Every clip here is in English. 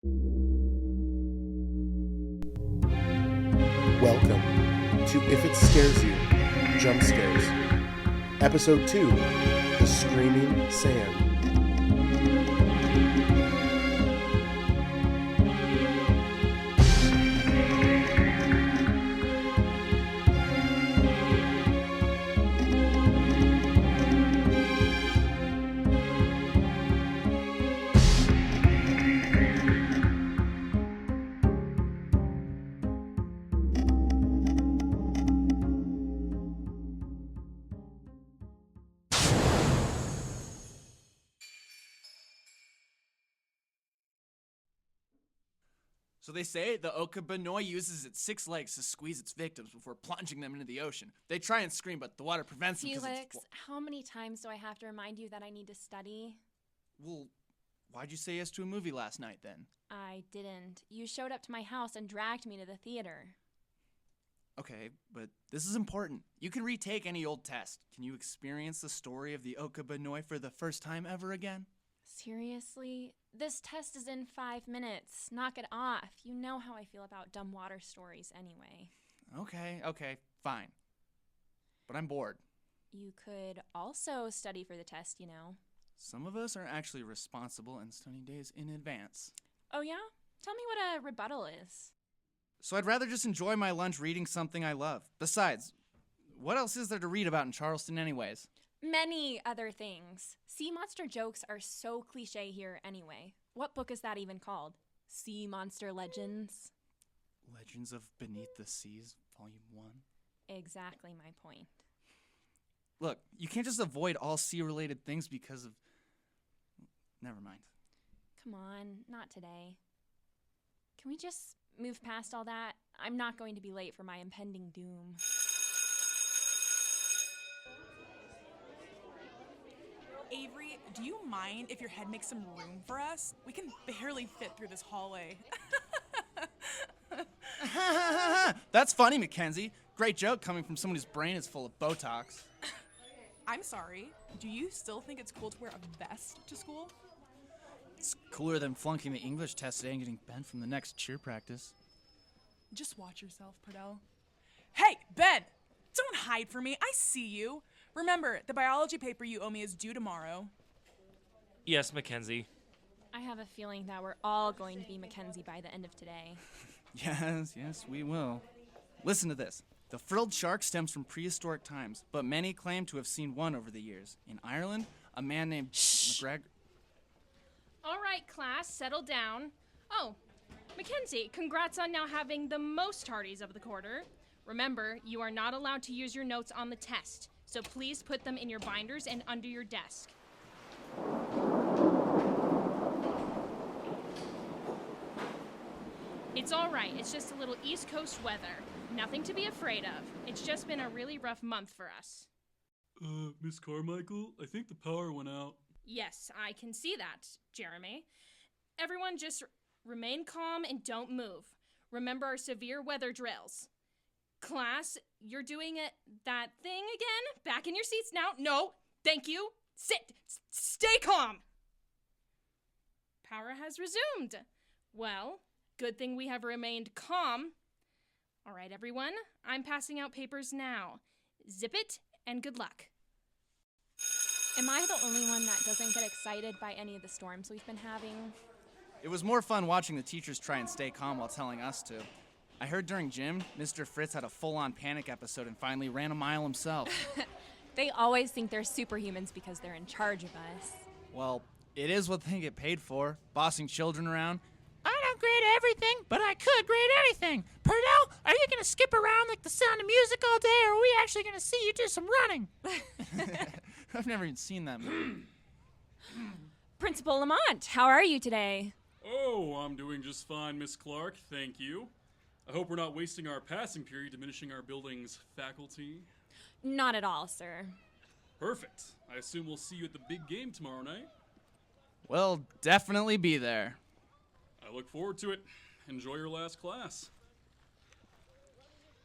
Welcome to If It Scares You, Jump Scares. Episode 2, The Screaming Sand. So they say the Okabanoy uses its 6 legs to squeeze its victims before plunging them into the ocean. They try and scream, but the water prevents them. Felix, how many times do I have to remind you that I need to study? Well, why'd you say yes to a movie last night then? I didn't. You showed up to my house and dragged me to the theater. Okay, but this is important. You can retake any old test. Can you experience the story of the Okabanoy for the first time ever again? Seriously? This test is in 5 minutes. Knock it off. You know how I feel about dumb water stories anyway. Okay, fine. But I'm bored. You could also study for the test, you know. Some of us are actually responsible and study days in advance. Oh yeah? Tell me what a rebuttal is. So I'd rather just enjoy my lunch reading something I love. Besides, what else is there to read about in Charleston anyways? Many other things. Sea monster jokes are so cliche here anyway. What book is that even called? Sea Monster Legends? Legends of Beneath the Seas, Volume 1? Exactly my point. Look, you can't just avoid all sea-related things because of... Never mind. Come on, not today. Can we just move past all that? I'm not going to be late for my impending doom. Avery, do you mind if your head makes some room for us? We can barely fit through this hallway. That's funny, Mackenzie. Great joke coming from someone whose brain is full of Botox. I'm sorry. Do you still think it's cool to wear a vest to school? It's cooler than flunking the English test today and getting bent from the next cheer practice. Just watch yourself, Perdell. Hey, Ben! Don't hide from me. I see you. Remember, the biology paper you owe me is due tomorrow. Yes, Mackenzie. I have a feeling that we're all going to be Mackenzie by the end of today. Yes, we will. Listen to this. The frilled shark stems from prehistoric times, but many claim to have seen one over the years. In Ireland, a man named McGregor... All right, class, settle down. Oh, Mackenzie, congrats on now having the most tardies of the quarter. Remember, you are not allowed to use your notes on the test, so please put them in your binders and under your desk. It's all right. It's just a little East Coast weather. Nothing to be afraid of. It's just been a really rough month for us. Miss Carmichael, I think the power went out. Yes, I can see that, Jeremy. Everyone just remain calm and don't move. Remember our severe weather drills. Class, you're doing that thing again? Back in your seats now? No, thank you. Sit. Stay calm. Power has resumed. Well, good thing we have remained calm. All right, everyone, I'm passing out papers now. Zip it, and good luck. Am I the only one that doesn't get excited by any of the storms we've been having? It was more fun watching the teachers try and stay calm while telling us to. I heard during gym, Mr. Fritz had a full-on panic episode and finally ran a mile himself. They always think they're superhumans because they're in charge of us. Well, it is what they get paid for, bossing children around. I don't grade everything, but I could grade anything. Perdell, are you going to skip around like the Sound of Music all day, or are we actually going to see you do some running? I've never even seen that movie. Principal Lamont, how are you today? Oh, I'm doing just fine, Miss Clarke, thank you. I hope we're not wasting our passing period diminishing our building's faculty. Not at all, sir. Perfect. I assume we'll see you at the big game tomorrow night. We'll definitely be there. I look forward to it. Enjoy your last class.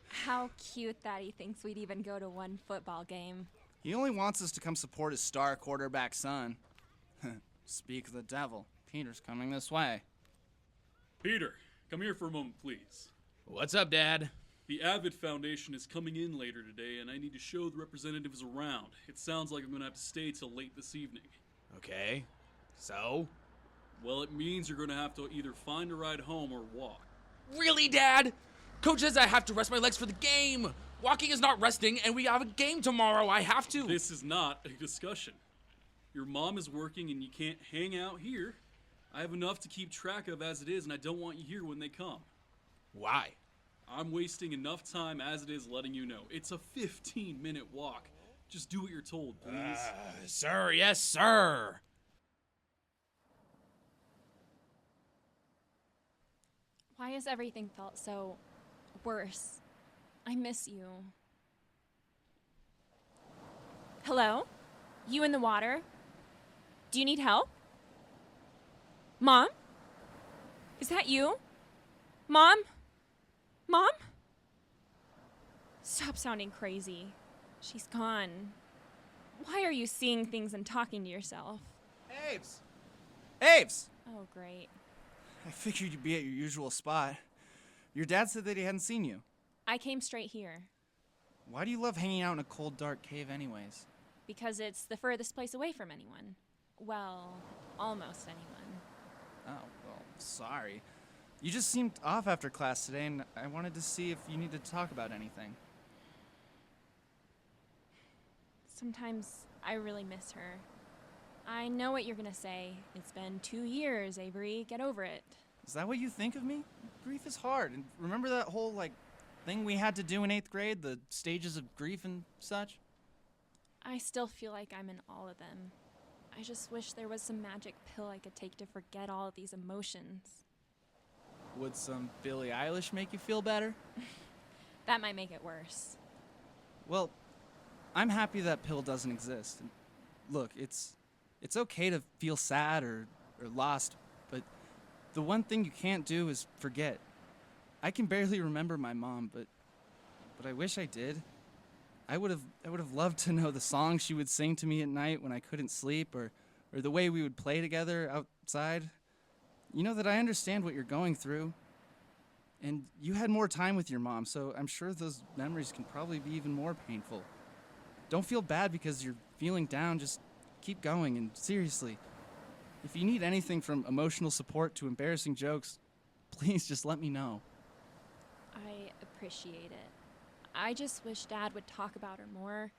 How cute that he thinks we'd even go to one football game. He only wants us to come support his star quarterback son. Speak of the devil. Peter's coming this way. Peter, come here for a moment, please. What's up, Dad? The Avid Foundation is coming in later today, and I need to show the representatives around. It sounds like I'm going to have to stay till late this evening. Okay. So? Well, it means you're going to have to either find a ride home or walk. Really, Dad? Coach says I have to rest my legs for the game. Walking is not resting, and we have a game tomorrow. I have to. This is not a discussion. Your mom is working, and you can't hang out here. I have enough to keep track of as it is, and I don't want you here when they come. Why? I'm wasting enough time as it is letting you know. It's a 15-minute walk. Just do what you're told, please. Sir, yes, sir. Why has everything felt so worse? I miss you. Hello? You in the water? Do you need help? Mom? Is that you? Mom? Mom? Stop sounding crazy. She's gone. Why are you seeing things and talking to yourself? Aves! Aves! Oh, great. I figured you'd be at your usual spot. Your dad said that he hadn't seen you. I came straight here Why do you love hanging out in a cold, dark cave anyways? because it's the furthest place away from anyone. Well, almost anyone. Oh, well, sorry. You just seemed off after class today, and I wanted to see if you need to talk about anything. Sometimes I really miss her. I know what you're gonna say. It's been 2 years, Avery. Get over it. Is that what you think of me? Grief is hard. And remember that whole, thing we had to do in 8th grade? The stages of grief and such? I still feel like I'm in all of them. I just wish there was some magic pill I could take to forget all of these emotions. Would some Billie Eilish make you feel better? That might make it worse. Well, I'm happy that pill doesn't exist. And look, it's okay to feel sad or lost, but the one thing you can't do is forget. I can barely remember my mom, but I wish I did. I would have loved to know the songs she would sing to me at night when I couldn't sleep, or the way we would play together outside. You know that I understand what you're going through. And you had more time with your mom, so I'm sure those memories can probably be even more painful. Don't feel bad because you're feeling down, just keep going, and seriously, if you need anything from emotional support to embarrassing jokes, please just let me know. I appreciate it. I just wish Dad would talk about her more.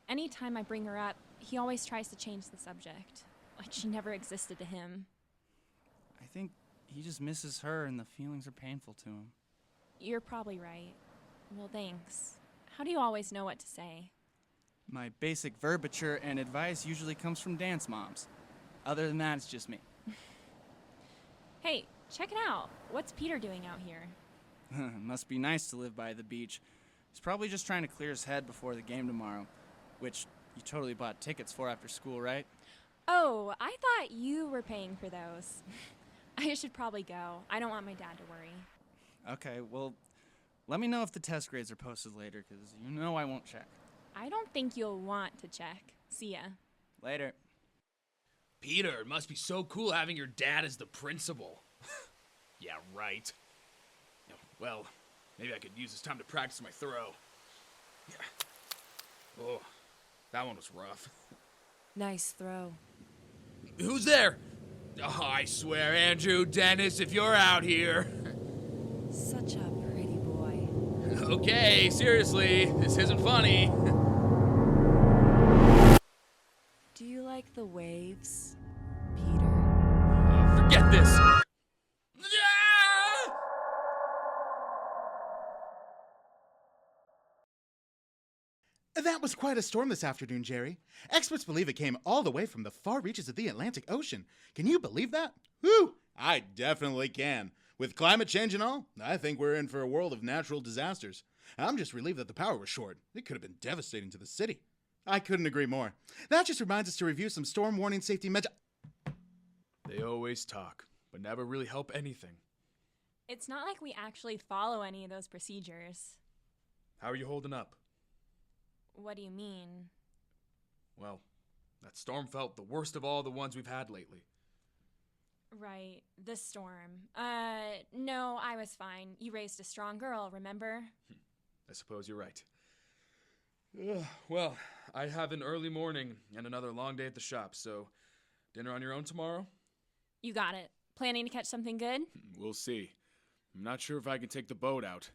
Anytime I bring her up, he always tries to change the subject, like she never existed to him. I think he just misses her and the feelings are painful to him. You're probably right. Well, thanks. How do you always know what to say? My basic verbiage and advice usually comes from dance moms. Other than that, it's just me. Hey, check it out. What's Peter doing out here? Must be nice to live by the beach. He's probably just trying to clear his head before the game tomorrow, which you totally bought tickets for after school, right? Oh, I thought you were paying for those. I should probably go. I don't want my dad to worry. Okay, well, let me know if the test grades are posted later, because you know I won't check. I don't think you'll want to check. See ya. Later. Peter, it must be so cool having your dad as the principal. Yeah, right. Well, maybe I could use this time to practice my throw. Yeah. Oh, that one was rough. Nice throw. Who's there? Oh, I swear, Andrew, Dennis, if you're out here. Such a pretty boy. Okay, seriously, this isn't funny. Do you like the waves, Peter? Forget this. That was quite a storm this afternoon, Jerry. Experts believe it came all the way from the far reaches of the Atlantic Ocean. Can you believe that? Whew, I definitely can. With climate change and all, I think we're in for a world of natural disasters. I'm just relieved that the power was short. It could have been devastating to the city. I couldn't agree more. That just reminds us to review some storm warning safety measures. They always talk, but never really help anything. It's not like we actually follow any of those procedures. How are you holding up? What do you mean? Well, that storm felt the worst of all the ones we've had lately. Right, the storm. No, I was fine. You raised a strong girl, remember? I suppose you're right. Well, I have an early morning and another long day at the shop, so dinner on your own tomorrow? You got it. Planning to catch something good? We'll see. I'm not sure if I can take the boat out.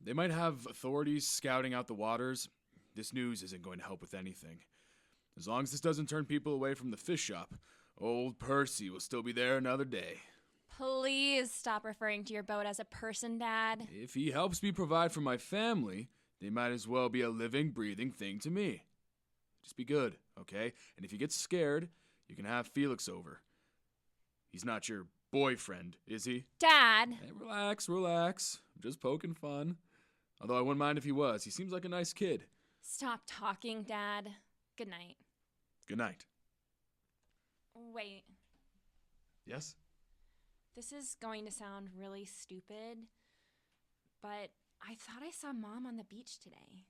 They might have authorities scouting out the waters. This news isn't going to help with anything. As long as this doesn't turn people away from the fish shop, old Percy will still be there another day. Please stop referring to your boat as a person, Dad. If he helps me provide for my family, they might as well be a living, breathing thing to me. Just be good, okay? And if you get scared, you can have Felix over. He's not your boyfriend, is he? Dad! Hey, relax. I'm just poking fun. Although I wouldn't mind if he was. He seems like a nice kid. Stop talking, Dad. Good night. Good night. Wait. Yes? This is going to sound really stupid, but I thought I saw Mom on the beach today.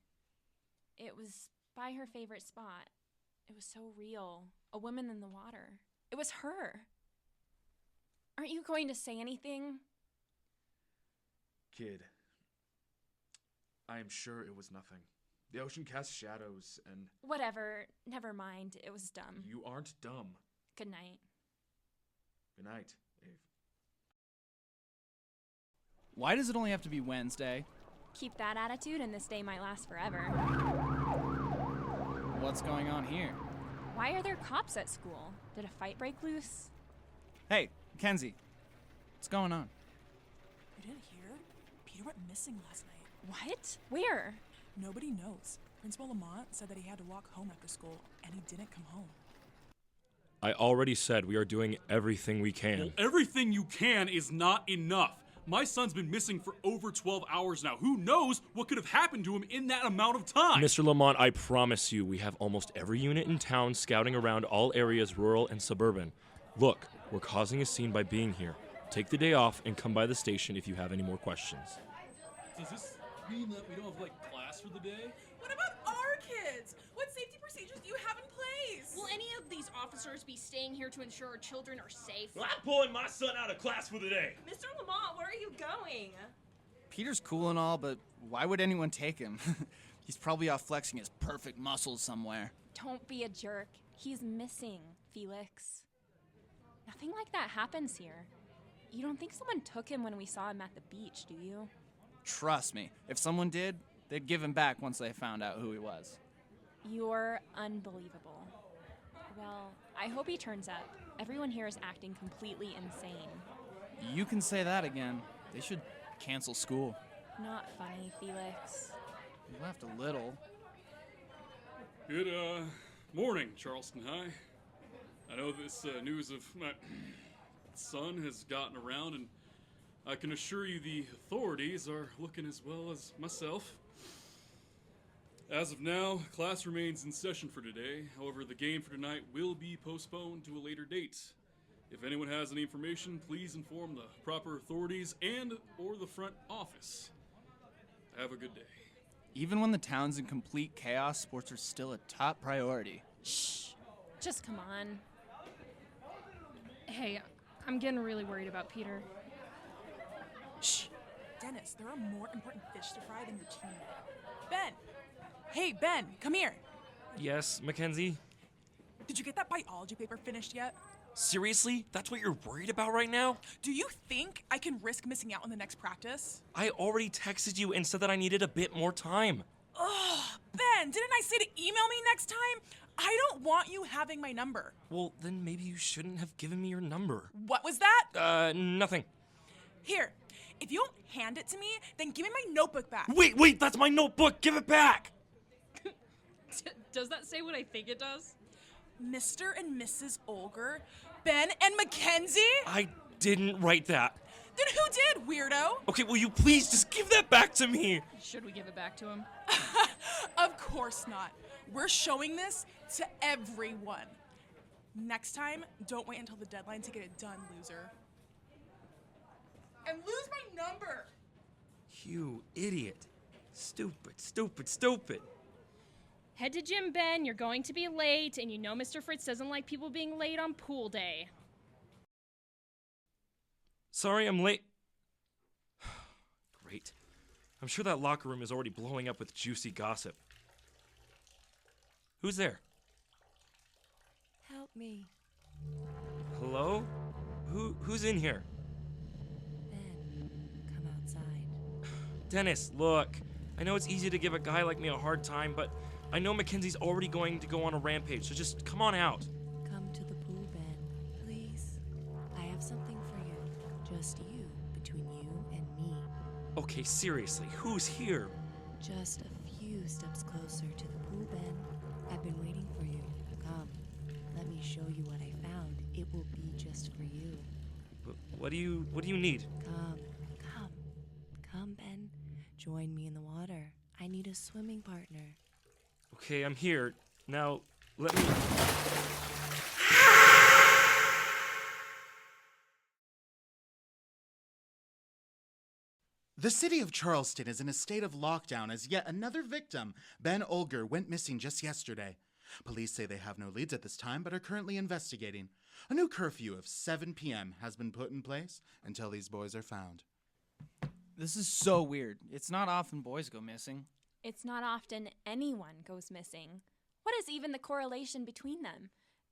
It was by her favorite spot. It was so real. A woman in the water. It was her. Aren't you going to say anything? Kid, I am sure it was nothing. The ocean casts shadows and... Whatever. Never mind. It was dumb. You aren't dumb. Good night. Good night, Ave. Why does it only have to be Wednesday? Keep that attitude and this day might last forever. What's going on here? Why are there cops at school? Did a fight break loose? Hey, Mackenzie. What's going on? You didn't hear? Peter went missing last night. What? Where? Nobody knows. Principal Lamont said that he had to walk home after school, and he didn't come home. I already said we are doing everything we can. Well, everything you can is not enough. My son's been missing for over 12 hours now. Who knows what could have happened to him in that amount of time? Mr. Lamont, I promise you, we have almost every unit in town scouting around all areas, rural and suburban. Look, we're causing a scene by being here. Take the day off and come by the station if you have any more questions. Does this mean that we don't have, class for the day? What about our kids? What safety procedures do you have in place? Will any of these officers be staying here to ensure our children are safe? Well, I'm pulling my son out of class for the day. Mr. Lamont, where are you going? Peter's cool and all, but why would anyone take him? He's probably off flexing his perfect muscles somewhere. Don't be a jerk. He's missing, Felix. Nothing like that happens here. You don't think someone took him when we saw him at the beach, do you? Trust me, if someone did, they'd give him back once they found out who he was. You're unbelievable. Well, I hope he turns up. Everyone here is acting completely insane. You can say that again. They should cancel school. Not funny, Felix. You laughed a little. Good, morning, Charleston High. I know this news of my son has gotten around, and I can assure you the authorities are looking as well as myself. As of now, class remains in session for today. However, the game for tonight will be postponed to a later date. If anyone has any information, please inform the proper authorities and or the front office. Have a good day. Even when the town's in complete chaos, sports are still a top priority. Shh. Just come on. Hey, I'm getting really worried about Peter. Shh. Dennis, there are more important fish to fry than your teammate. Ben! Hey, Ben, come here. Yes, Mackenzie? Did you get that biology paper finished yet? Seriously? That's what you're worried about right now? Do you think I can risk missing out on the next practice? I already texted you and said that I needed a bit more time. Ugh, Ben, didn't I say to email me next time? I don't want you having my number. Well, then maybe you shouldn't have given me your number. What was that? Nothing. Here, if you don't hand it to me, then give me my notebook back. Wait, that's my notebook! Give it back! Does that say what I think it does? Mr. and Mrs. Olger, Ben and Mackenzie? I didn't write that. Then who did, weirdo? Okay, will you please just give that back to me? Should we give it back to him? Of course not. We're showing this to everyone. Next time, don't wait until the deadline to get it done, loser. And lose my number! You idiot. Stupid. Head to gym, Ben. You're going to be late, and you know Mr. Fritz doesn't like people being late on pool day. Sorry I'm late. Great. I'm sure that locker room is already blowing up with juicy gossip. Who's there? Help me. Hello? Who's in here? Ben, come outside. Dennis, look. I know it's easy to give a guy like me a hard time, but I know Mackenzie's already going to go on a rampage, so just come on out. Come to the pool, Ben. Please. I have something for you. Just you, between you and me. Okay, seriously, who's here? Just a few steps closer to the pool, Ben. I've been waiting for you. Come. Let me show you what I found. It will be just for you. What do you need? Come, Ben. Join me in the water. I need a swimming partner. Okay, I'm here. Now, let me... The city of Charleston is in a state of lockdown as yet another victim, Ben Olger, went missing just yesterday. Police say they have no leads at this time, but are currently investigating. A new curfew of 7 p.m. has been put in place until these boys are found. This is so weird. It's not often boys go missing. It's not often anyone goes missing. What is even the correlation between them?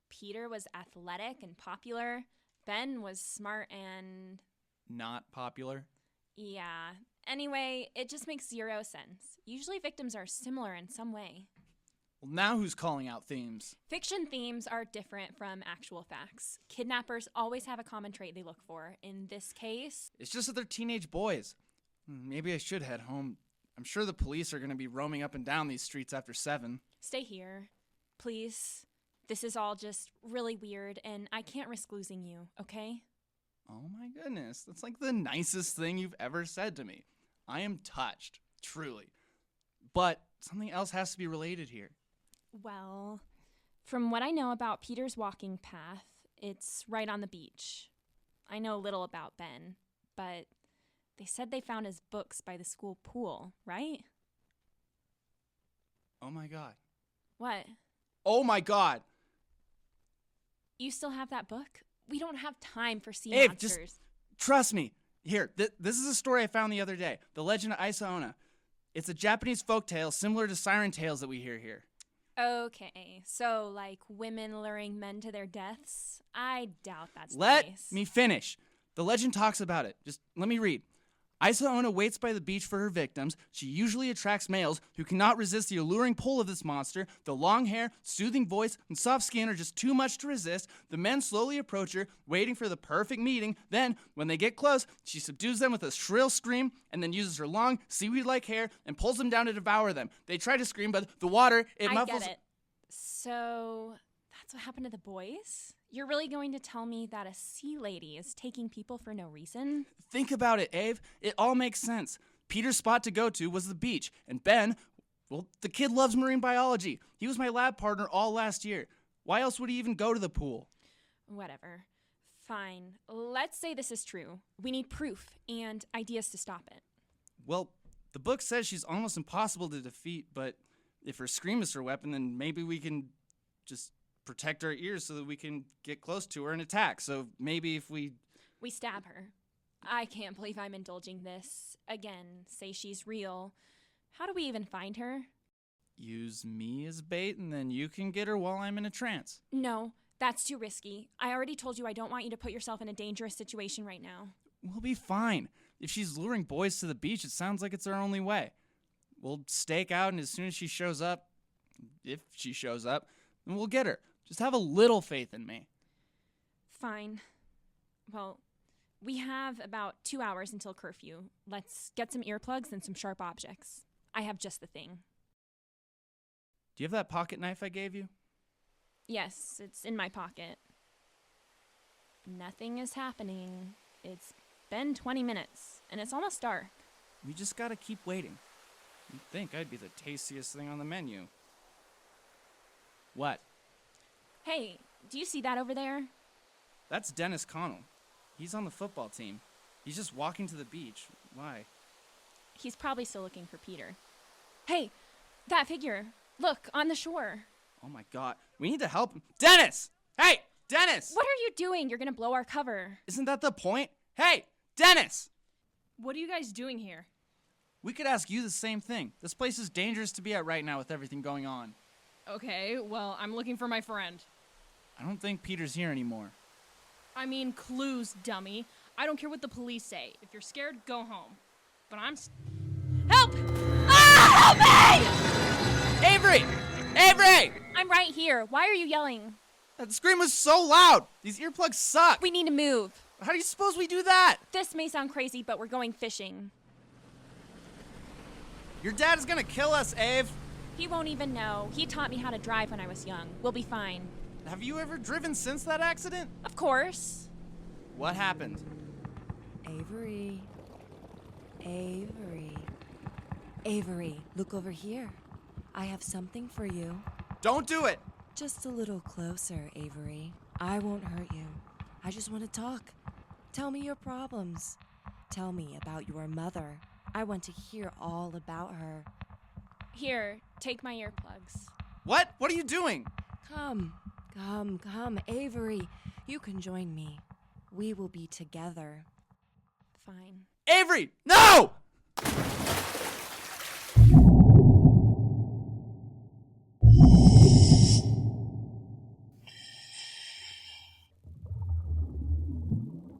Peter was athletic and popular. Ben was smart and... Not popular? Yeah. Anyway, it just makes zero sense. Usually victims are similar in some way. Well, now who's calling out themes? Fiction themes are different from actual facts. Kidnappers always have a common trait they look for. In this case... It's just that they're teenage boys. Maybe I should head home. I'm sure the police are going to be roaming up and down these streets after 7. Stay here. Please. This is all just really weird, and I can't risk losing you, okay? Oh my goodness, that's like the nicest thing you've ever said to me. I am touched, truly. But something else has to be related here. Well, from what I know about Peter's walking path, it's right on the beach. I know little about Ben, but they said they found his books by the school pool, right? Oh my god. What? Oh my god! You still have that book? We don't have time for sea Ave, monsters. just trust me. Here, this is a story I found the other day. The Legend of Isaona. It's a Japanese folktale similar to siren tales that we hear here. Okay, so like women luring men to their deaths? I doubt that's the Let case. me finish. The legend talks about it. Just let me read. Isaona waits by the beach for her victims. She usually attracts males who cannot resist the alluring pull of this monster. The long hair, soothing voice, and soft skin are just too much to resist. The men slowly approach her, waiting for the perfect meeting. Then, when they get close, she subdues them with a shrill scream and then uses her long, seaweed-like hair and pulls them down to devour them. They try to scream, but the water, it muffles... I get it. So, that's what happened to the boys? You're really going to tell me that a sea lady is taking people for no reason? Think about it, Ave. It all makes sense. Peter's spot to go to was the beach, and Ben, well, the kid loves marine biology. He was my lab partner all last year. Why else would he even go to the pool? Whatever. Fine. Let's say this is true. We need proof and ideas to stop it. Well, the book says she's almost impossible to defeat, but if her scream is her weapon, then maybe we can just protect our ears so that we can get close to her and attack. So maybe if we stab her. I can't believe I'm indulging this. Again, say she's real. How do we even find her? Use me as bait and then you can get her while I'm in a trance. No, that's too risky. I already told you I don't want you to put yourself in a dangerous situation right now. We'll be fine. If she's luring boys to the beach, it sounds like it's our only way. We'll stake out, and as soon as she shows up, if she shows up, then we'll get her. Just have a little faith in me. Fine. Well, we have about 2 hours until curfew. Let's get some earplugs and some sharp objects. I have just the thing. Do you have that pocket knife I gave you? Yes, it's in my pocket. Nothing is happening. It's been 20 minutes, and it's almost dark. We just gotta keep waiting. You'd think I'd be the tastiest thing on the menu. What? Hey, do you see that over there? That's Dennis Connell. He's on the football team. He's just walking to the beach. Why? He's probably still looking for Peter. Hey, that figure. Look, on the shore. Oh my god. We need to help him. Dennis! Hey! Dennis! What are you doing? You're gonna blow our cover. Isn't that the point? Hey! Dennis! What are you guys doing here? We could ask you the same thing. This place is dangerous to be at right now with everything going on. Okay, well, I'm looking for my friend. I don't think Peter's here anymore. I mean, clues, dummy. I don't care what the police say. If you're scared, go home. But Help! Ah! Help me! Avery! Avery! I'm right here. Why are you yelling? That scream was so loud! These earplugs suck! We need to move. How do you suppose we do that? This may sound crazy, but we're going fishing. Your dad is gonna kill us, Ave. He won't even know. He taught me how to drive when I was young. We'll be fine. Have you ever driven since that accident? Of course. What happened? Avery. Avery. Avery, look over here. I have something for you. Don't do it! Just a little closer, Avery. I won't hurt you. I just want to talk. Tell me your problems. Tell me about your mother. I want to hear all about her. Here, take my earplugs. What? What are you doing? Come, Avery. You can join me. We will be together. Fine. Avery! No!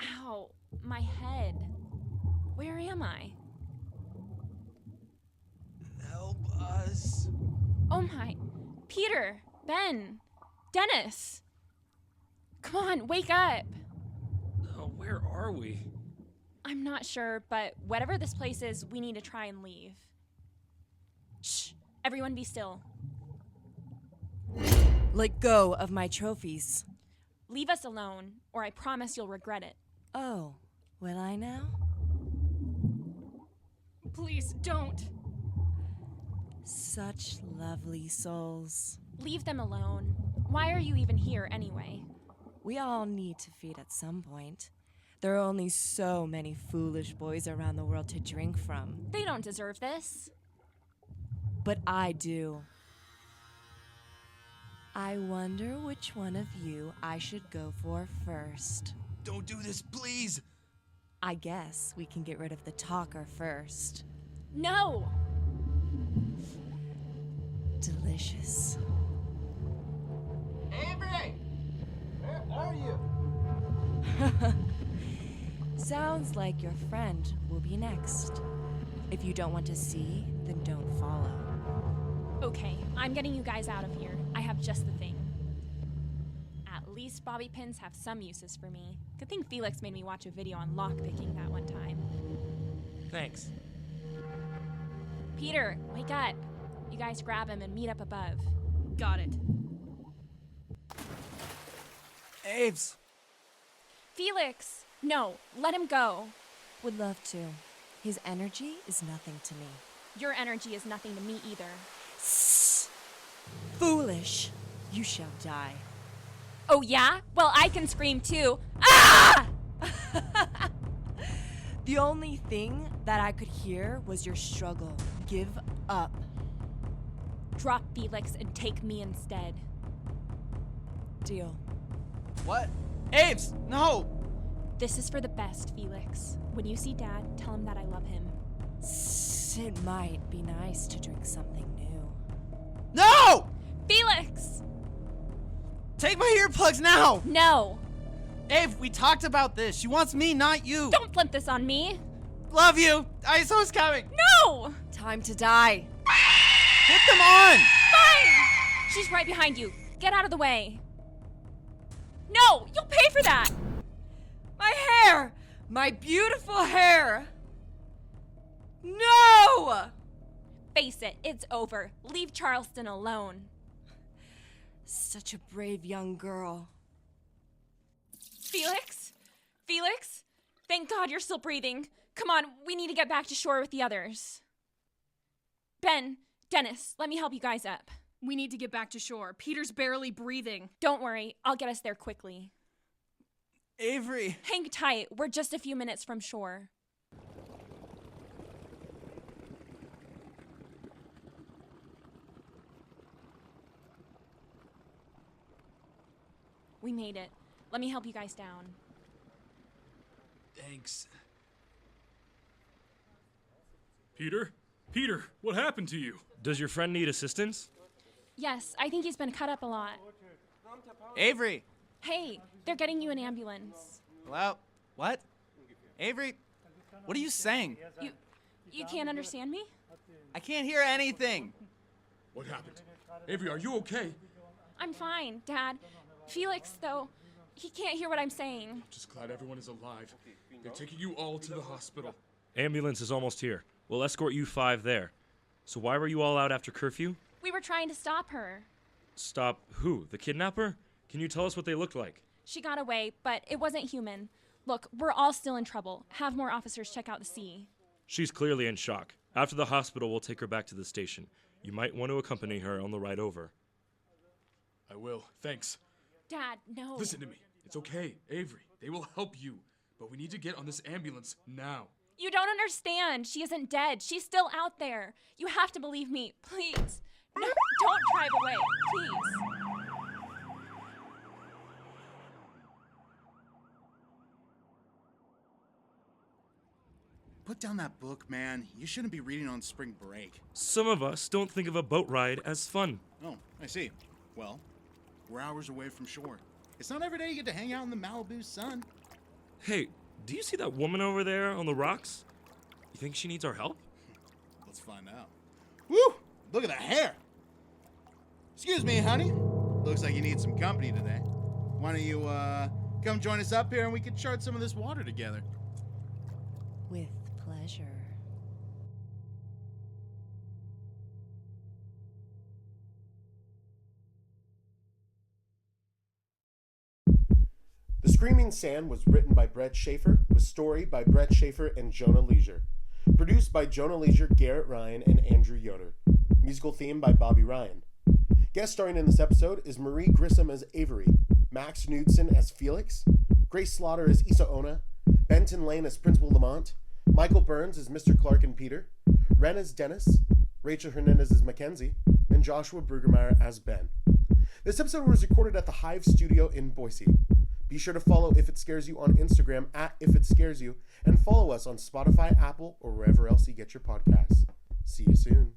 Ow, my head. Where am I? Help us. Oh my. Peter, Ben, Dennis. Come on, wake up. Oh, where are we? I'm not sure, but whatever this place is, we need to try and leave. Shh, everyone be still. Let go of my trophies. Leave us alone, or I promise you'll regret it. Oh, will I now? Please, don't. Such lovely souls. Leave them alone. Why are you even here anyway? We all need to feed at some point. There are only so many foolish boys around the world to drink from. They don't deserve this. But I do. I wonder which one of you I should go for first. Don't do this, please. I guess we can get rid of the talker first. No! Delicious. Avery! Where are you? Sounds like your friend will be next. If you don't want to see, then don't follow. Okay, I'm getting you guys out of here. I have just the thing. At least bobby pins have some uses for me. Good thing Felix made me watch a video on lockpicking that one time. Thanks. Peter, wake up. You guys grab him and meet up above. Got it. Aves! Felix! No, let him go. Would love to. His energy is nothing to me. Your energy is nothing to me either. Foolish! You shall die. Oh yeah? Well, I can scream too. Ah! The only thing that I could hear was your struggle. Give up. Drop Felix and take me instead. Deal. What? Aves! No! This is for the best, Felix. When you see Dad, tell him that I love him. It might be nice to drink something new. No! Felix! Take my earplugs now! No! Ave, we talked about this. She wants me, not you. Don't flip this on me! Love you. ISO's coming. No! Time to die. Hit them on! Fine! She's right behind you. Get out of the way. No! You'll pay for that! My hair! My beautiful hair! No! Face it, it's over. Leave Charleston alone. Such a brave young girl. Felix? Felix? Thank God you're still breathing. Come on, we need to get back to shore with the others. Ben, Dennis, let me help you guys up. We need to get back to shore. Peter's barely breathing. Don't worry, I'll get us there quickly. Avery. Hang tight, we're just a few minutes from shore. We made it. Let me help you guys down. Thanks. Peter? Peter, what happened to you? Does your friend need assistance? Yes, I think he's been cut up a lot. Avery! Hey, they're getting you an ambulance. Well, what? Avery, what are you saying? You can't understand me? I can't hear anything. What happened? Avery, are you okay? I'm fine, Dad. Felix, though, he can't hear what I'm saying. Just glad everyone is alive. They're taking you all to the hospital. Ambulance is almost here. We'll escort you 5 there. So why were you all out after curfew? We were trying to stop her. Stop who? The kidnapper? Can you tell us what they looked like? She got away, but it wasn't human. Look, we're all still in trouble. Have more officers check out the sea. She's clearly in shock. After the hospital, we'll take her back to the station. You might want to accompany her on the ride over. I will. Thanks. Dad, no. Listen to me. It's okay, Avery. They will help you. But we need to get on this ambulance now. You don't understand. She isn't dead. She's still out there. You have to believe me. Please. No, don't drive away. Please. Put down that book, man. You shouldn't be reading on spring break. Some of us don't think of a boat ride as fun. Oh, I see. Well, we're hours away from shore. It's not every day you get to hang out in the Malibu sun. Hey, do you see that woman over there on the rocks? You think she needs our help? Let's find out. Woo! Look at that hair! Excuse me, honey. Looks like you need some company today. Why don't you, come join us up here and we can chart some of this water together? With pleasure. The Screaming Sand was written by Brett Shaffer, with story by Brett Shaffer and Jonah Leisure. Produced by Jonah Leisure, Garrett Ryan, and Andrew Yoder. Musical theme by Bobby Ryan. Guest starring in this episode is Marie Grissom as Avery, Max Knudson as Felix, Grace Slaughter as Isaona, Benton Lane as Principal Lamont, Michael Burns as Mr. Clarke and Peter, Ren as Dennis, Rachel Hernandez as Mackenzie, and Joshua Bruggemeier as Ben. This episode was recorded at the Hive Studio in Boise. Be sure to follow If It Scares You on Instagram at If It Scares You, and follow us on Spotify, Apple, or wherever else you get your podcasts. See you soon.